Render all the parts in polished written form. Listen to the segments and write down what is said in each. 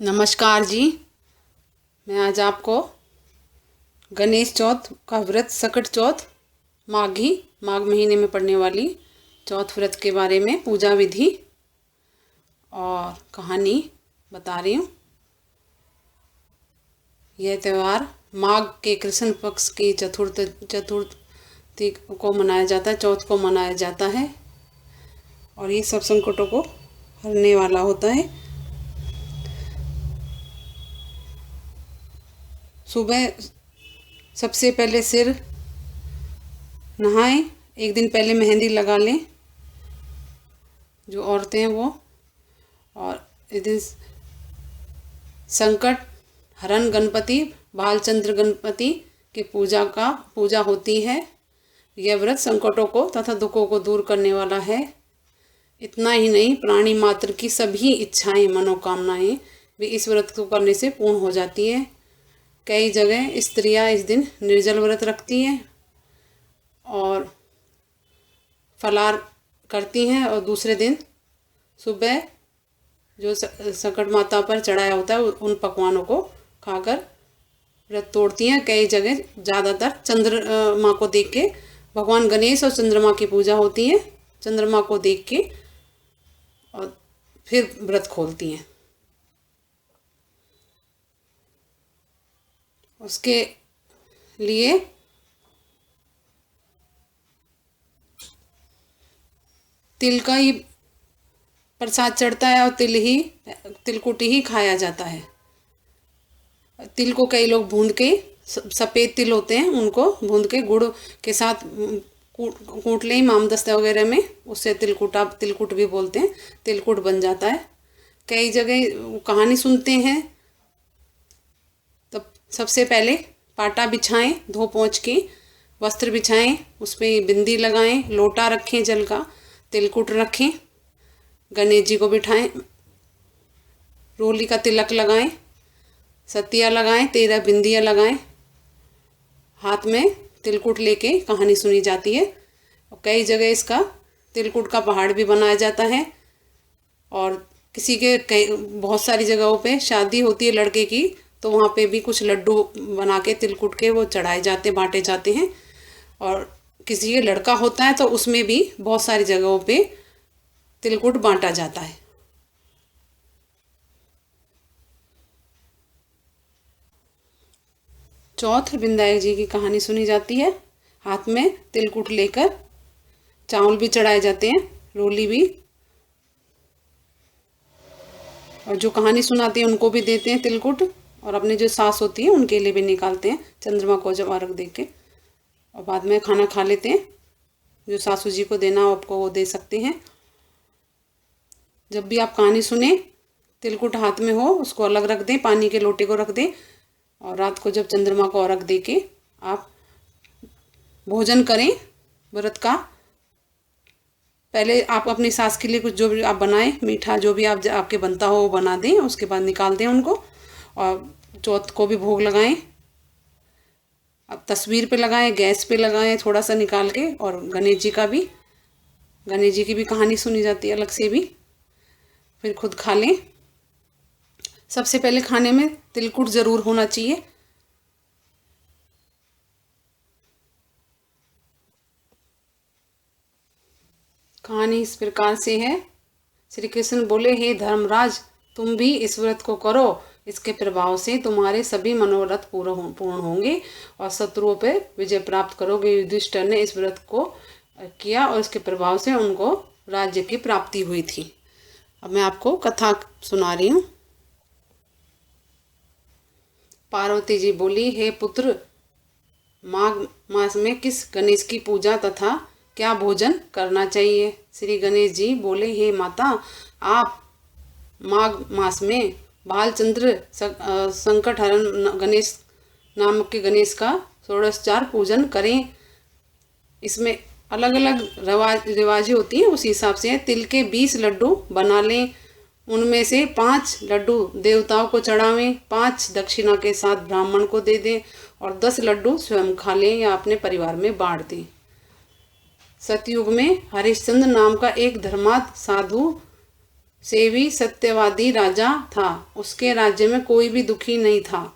नमस्कार जी। मैं आज आपको गणेश चौथ का व्रत सकट चौथ माघ महीने में पड़ने वाली चौथ व्रत के बारे में पूजा विधि और कहानी बता रही हूँ। यह त्यौहार माघ के कृष्ण पक्ष की चतुर्थी को मनाया जाता है, चौथ को मनाया जाता है और ये सब संकटों को हरने वाला होता है। सुबह सबसे पहले सिर नहाएं, एक दिन पहले मेहंदी लगा लें जो औरतें हैं वो, और इस दिन संकट हरण गणपति बालचंद्र गणपति की पूजा होती है। यह व्रत संकटों को तथा दुखों को दूर करने वाला है। इतना ही नहीं, प्राणी मात्र की सभी इच्छाएं मनोकामनाएं भी इस व्रत को करने से पूर्ण हो जाती है। कई जगह स्त्रियां इस दिन निर्जल व्रत रखती हैं और फलाहार करती हैं और दूसरे दिन सुबह जो संकट माता पर चढ़ाया होता है उन पकवानों को खाकर व्रत तोड़ती हैं। कई जगह ज़्यादातर चंद्रमा को देख के भगवान गणेश और चंद्रमा की पूजा होती है। चंद्रमा को देख के और फिर व्रत खोलती हैं। उसके लिए तिल का ही प्रसाद चढ़ता है और तिलकुटी ही खाया जाता है। तिल को कई लोग भून के, सफ़ेद तिल होते हैं उनको भून के गुड़ के साथ कूट लें इमामदस्ता वगैरह में, उससे तिलकुट भी बोलते हैं, तिलकुट बन जाता है। कई जगह कहानी सुनते हैं। तब सबसे पहले पाटा बिछाएं, धो पोंछ के वस्त्र बिछाएं, उस पर बिंदी लगाएं, लोटा रखें जल का, तिलकुट रखें, गणेश जी को बिठाएं, रोली का तिलक लगाएं, सतिया लगाएं, 13 बिंदियाँ लगाएं, हाथ में तिलकुट लेके कहानी सुनी जाती है। और कई जगह इसका तिलकुट का पहाड़ भी बनाया जाता है। और किसी के बहुत सारी जगहों पे शादी होती है लड़के की, तो वहाँ पे भी कुछ लड्डू बना के तिलकुट के वो चढ़ाए जाते, बांटे जाते हैं। और किसी के लड़का होता है तो उसमें भी बहुत सारी जगहों पे तिलकुट बांटा जाता है। चौथ विनायक जी की कहानी सुनी जाती है। हाथ में तिलकुट लेकर चावल भी चढ़ाए जाते हैं, रोली भी, और जो कहानी सुनाते हैं उनको भी देते हैं तिलकुट, और अपने जो सास होती है उनके लिए भी निकालते हैं चंद्रमा को जब अर्घ दे के, और बाद में खाना खा लेते हैं। जो सासू जी को देना हो आपको वो दे सकते हैं। जब भी आप कहानी सुने तिलकुट हाथ में हो उसको अलग रख दें, पानी के लोटे को रख दें, और रात को जब चंद्रमा को अर्घ दे के आप भोजन करें व्रत का। पहले आप अपनी सास के लिए कुछ जो भी आप बनाएं, मीठा जो भी आपके बनता हो वो बना दें, उसके बाद निकाल दें उनको, और चौथ को भी भोग लगाएं। अब तस्वीर पे लगाएं, गैस पे लगाएं थोड़ा सा निकाल के, और गणेश जी की भी कहानी सुनी जाती है अलग से भी, फिर खुद खा लें। सबसे पहले खाने में तिलकुट ज़रूर होना चाहिए। कहानी इस प्रकार से है। श्री कृष्ण बोले, हे धर्मराज, तुम भी इस व्रत को करो। इसके प्रभाव से तुम्हारे सभी मनोरथ पूर्ण होंगे और शत्रुओं पर विजय प्राप्त करोगे। युधिष्ठिर ने इस व्रत को किया और इसके प्रभाव से उनको राज्य की प्राप्ति हुई थी। अब मैं आपको कथा सुना रही हूँ। पार्वती जी बोली, हे पुत्र, माघ मास में किस गणेश की पूजा तथा क्या भोजन करना चाहिए? श्री गणेश जी बोले, हे माता, आप माघ मास में बालचंद्र संकट हरण गणेश नामक के गणेश का षोडशोपचार पूजन करें। इसमें अलग अलग रिवाजें होती हैं, उसी हिसाब से तिल के 20 लड्डू बना लें, उनमें से 5 लड्डू देवताओं को चढ़ावें, 5 दक्षिणा के साथ ब्राह्मण को दे दें, और 10 लड्डू स्वयं खा लें या अपने परिवार में बांट दें। सतयुग में हरिश्चंद्र नाम का एक धर्मात्म साधु सेवी सत्यवादी राजा था। उसके राज्य में कोई भी दुखी नहीं था।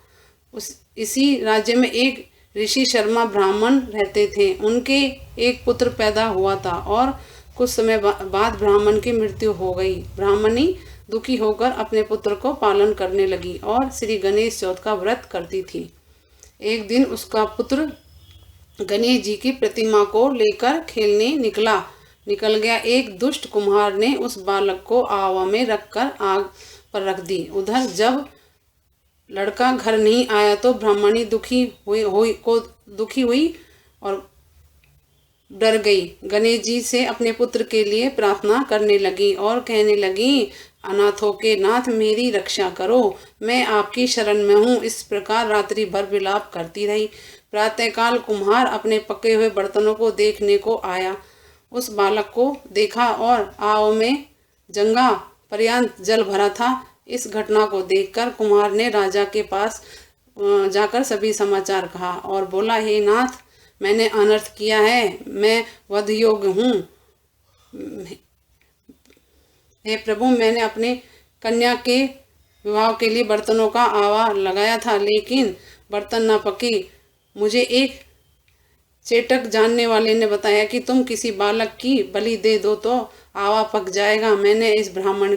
इसी राज्य में एक ऋषि शर्मा ब्राह्मण रहते थे। उनके एक पुत्र पैदा हुआ था और कुछ समय बाद ब्राह्मण की मृत्यु हो गई। ब्राह्मणी दुखी होकर अपने पुत्र को पालन करने लगी और श्री गणेश चौथ का व्रत करती थी। एक दिन उसका पुत्र गणेश जी की प्रतिमा को लेकर खेलने निकल गया। एक दुष्ट कुम्हार ने उस बालक को आवा में रखकर आग पर रख दी। उधर जब लड़का घर नहीं आया तो ब्राह्मणी दुखी हुई और डर गई। गणेश जी से अपने पुत्र के लिए प्रार्थना करने लगी और कहने लगी, अनाथों के नाथ मेरी रक्षा करो, मैं आपकी शरण में हूँ। इस प्रकार रात्रि भर विलाप करती रही। प्रातःकाल कुम्हार अपने पके हुए बर्तनों को देखने को आया। उस बालक को देखा और आव में जंगा पर्यंत जल भरा था। इस घटना को देखकर कुम्हार ने राजा के पास जाकर सभी समाचार कहा और बोला, हे नाथ, मैंने अनर्थ किया है, मैं वध योग्य हूँ। हे प्रभु, मैंने अपने कन्या के विवाह के लिए बर्तनों का आवा लगाया था, लेकिन बर्तन न पके। मुझे एक चेटक जानने वाले ने बताया कि तुम किसी बालक की बलि दे दो तो आवा पक जाएगा। मैंने इस ब्राह्मण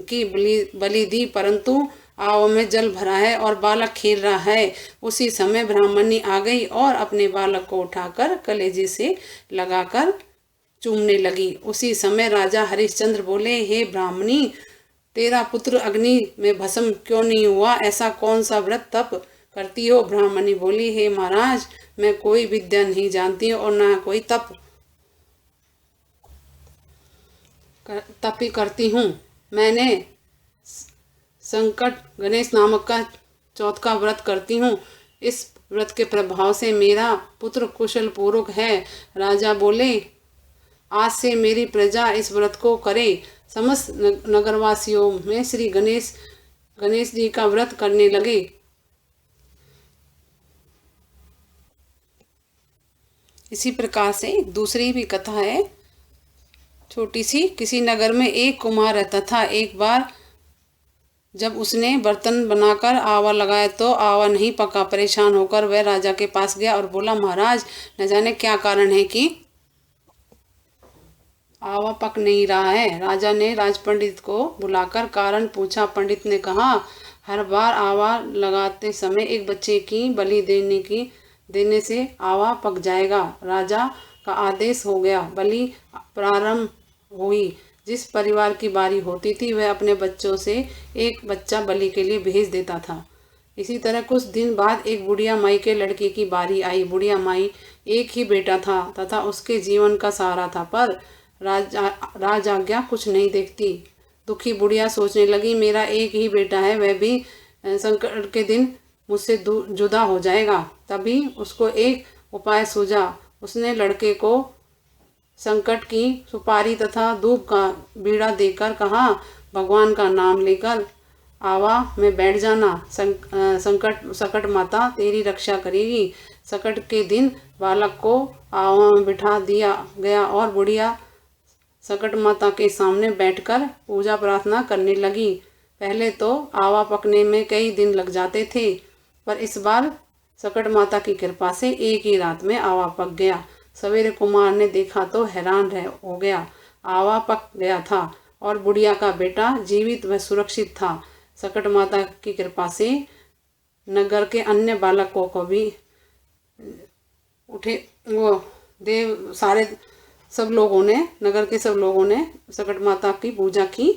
की बलि दी, परंतु आवा में जल भरा है और बालक खेल रहा है। उसी समय ब्राह्मणी आ गई और अपने बालक को उठाकर कलेजे से लगाकर चूमने लगी। उसी समय राजा हरिश्चंद्र बोले, हे ब्राह्मणी, तेरा पुत्र अग्नि में भस्म क्यों नहीं हुआ? ऐसा कौन सा व्रत तप करती हो? ब्राह्मणी बोली, हे महाराज, मैं कोई विद्या नहीं जानती और न कोई तप ही करती हूँ। मैंने संकट गणेश नामक का चौथ का व्रत करती हूँ। इस व्रत के प्रभाव से मेरा पुत्र कुशल पूर्वक है। राजा बोले, आज से मेरी प्रजा इस व्रत को करे। समस्त नगरवासियों में श्री गणेश जी का व्रत करने लगे। इसी प्रकार से दूसरी भी कथा है, छोटी सी। किसी नगर में एक कुम्हार रहता था। एक बार जब उसने बर्तन बनाकर आवा लगाया तो आवा नहीं पका। परेशान होकर वह राजा के पास गया और बोला, महाराज, न जाने क्या कारण है कि आवा पक नहीं रहा है। राजा ने राजपंडित को बुलाकर कारण पूछा। पंडित ने कहा, हर बार आवा लगाते समय एक बच्चे की बलि देने से आवा पक जाएगा। राजा का आदेश हो गया। बलि प्रारंभ हुई। जिस परिवार की बारी होती थी वह अपने बच्चों से एक बच्चा बलि के लिए भेज देता था। इसी तरह कुछ दिन बाद एक बुढ़िया माई के लड़के की बारी आई। बुढ़िया माई एक ही बेटा था तथा उसके जीवन का सहारा था, पर राजआज्ञा कुछ नहीं देखती। दुखी बुढ़िया सोचने लगी, मेरा एक ही बेटा है, वह भी संकट के दिन मुझसे जुदा हो जाएगा। तभी उसको एक उपाय सूझा। उसने लड़के को संकट की सुपारी तथा धूप का बीड़ा देकर कहा, भगवान का नाम लेकर आवा में बैठ जाना। संकट माता तेरी रक्षा करेगी। संकट के दिन बालक को आवा में बिठा दिया गया और बुढ़िया संकट माता के सामने बैठकर पूजा प्रार्थना करने लगी। पहले तो आवा पकने में कई दिन लग जाते थे, पर इस बार संकट माता की कृपा से एक ही रात में आवा पक गया। सवेरे कुमार ने देखा तो हैरान हो गया। आवा पक गया था और बुढ़िया का बेटा जीवित व सुरक्षित था। संकट माता की कृपा से नगर के अन्य बालकों को भी नगर के सब लोगों ने संकट माता की पूजा की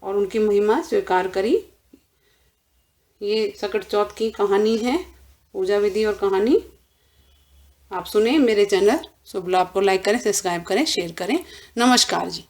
और उनकी महिमा स्वीकार करी। ये संकट चौथ की कहानी है, पूजा विधि और कहानी। आप सुने। मेरे चैनल शुभ लाभ को लाइक करें, सब्सक्राइब करें, शेयर करें। नमस्कार जी।